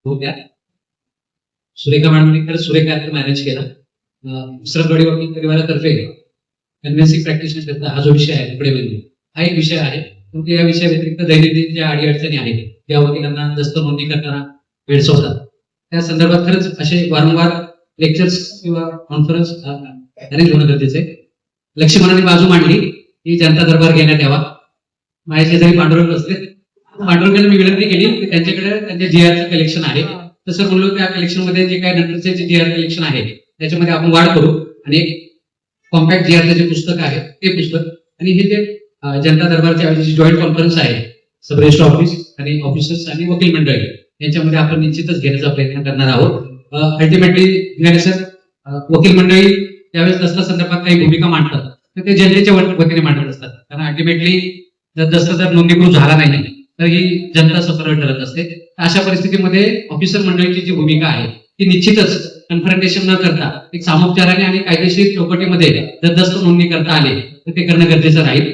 होत्या. सुरेखा मॅडमने खरंच सुरेख कार्यक्रम मॅनेज केला. उसरतवाडी वकील परिवारातर्फे कन्व्हिन्सिंग प्रॅक्टिशनर करता हा जो विषय आहे पुढे म्हणजे हा एक विषय आहे. परंतु या विषया व्यतिरिक्त दैनंदिन ज्या अडीअडचणी आहेत त्या वकिलांना दस्त नोंदणी करताना भेडसावतात त्या संदर्भात खरंच असे वारंवार लेक्चर्स किंवा कॉन्फरन्स अरेंज होणं गरजेचं आहे. लक्ष्मणाने बाजू मांडली की जनता दरबार घेण्यात यावा. माझ्या शेजारी पांडुरंग असले, पांडुरंगाने मी विनंती केली की त्यांच्याकडे त्यांच्या जीआरचं कलेक्शन आहे, तसं म्हणलो त्या कलेक्शन मध्ये जे काही नंतरचे जे जीआर कलेक्शन आहे त्याच्यामध्ये आपण वाढ करू आणि एक कॉम्पॅक्ट जीआरचं जे पुस्तक आहे ते पुस्तक आणि हे जे जनता दरबारच्या जॉईंट कॉन्फरन्स आहे सब रजिस्टर ऑफिस आणि ऑफिसर्स आणि वकील मंडळी यांच्यामध्ये आपण निश्चितच घेण्याचा प्रयत्न करणार आहोत. अल्टिमेटली सर वकील मंडळी त्यावेळेस दस्ता संदर्भात काही भूमिका मांडतात तर ते जनतेच्या वतीने मांडत असतात, कारण अल्टिमेटली जर दस्त जर नोंदणीकृत झाला नाही तर ही जनता सफर ठरत असते. अशा परिस्थितीमध्ये ऑफिसर मंडळीची जी भूमिका आहे ती निश्चितच कन्फ्रंटेशन न करता एक सामोपचाराने आणि कायदेशीर चौकटीमध्ये जर दस्त नोंदणी करता आले तर ते करणं गरजेचं राहील.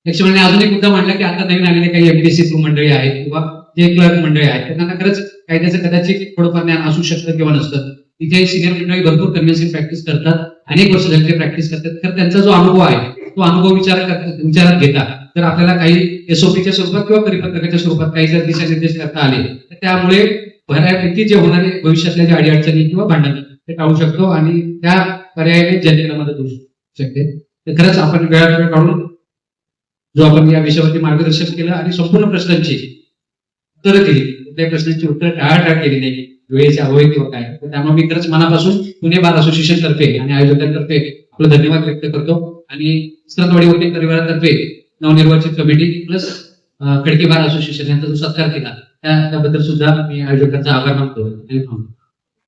लक्ष्मणाने अजून एक मुद्दा मांडला की आता नवीन आलेले काही एमपीसी मंडळी आहेत किंवा जे क्लर्क मंडळी आहेत त्यांना खरंच कायद्याचं कदाचित थोडंफार ज्ञान असू शकतं किंवा नसतं. तिथे सिनियर मंडळी भरपूर कन्व्हिन्सिंग प्रॅक्टिस करतात, अनेक वर्ष झाली ते प्रॅक्टिस करतात, तर त्यांचा जो अनुभव आहे तो अनुभव विचारात घेता तर आपल्याला काही एसओपीच्या स्वरूपात किंवा परिपत्रकाच्या स्वरूपात काही जर दिशानिर्देश करता आले तर त्यामुळे बऱ्यापैकी जे होणारे भविष्यातल्या ज्या अडीअडचणी किंवा भांडण ते टाळू शकतो आणि त्या पर्यायाने जनतेला मदत होऊ शकते. तर खरंच आपण वेळात काढून जो आपण या विषयावरती मार्गदर्शन केलं आणि संपूर्ण प्रश्नांची उत्तरं दिली, कुठल्याही प्रश्नांची उत्तर टाळाटाळ केली नाही वेळेचे अभावी किंवा काय, तर त्यामुळे मी खरंच मनापासून पुणे बार असोसिएशन तर्फे आणि आयोजकांतर्फे आपलं धन्यवाद व्यक्त करतो आणि उसरतवाडी वकील परिवारातर्फे नवनिर्वाचित committee plus Khadki bar association यांचा जो सत्कार केला त्याबद्दल सुद्धा मी आयोजकांचा आभार मानतो आणि थांबतो.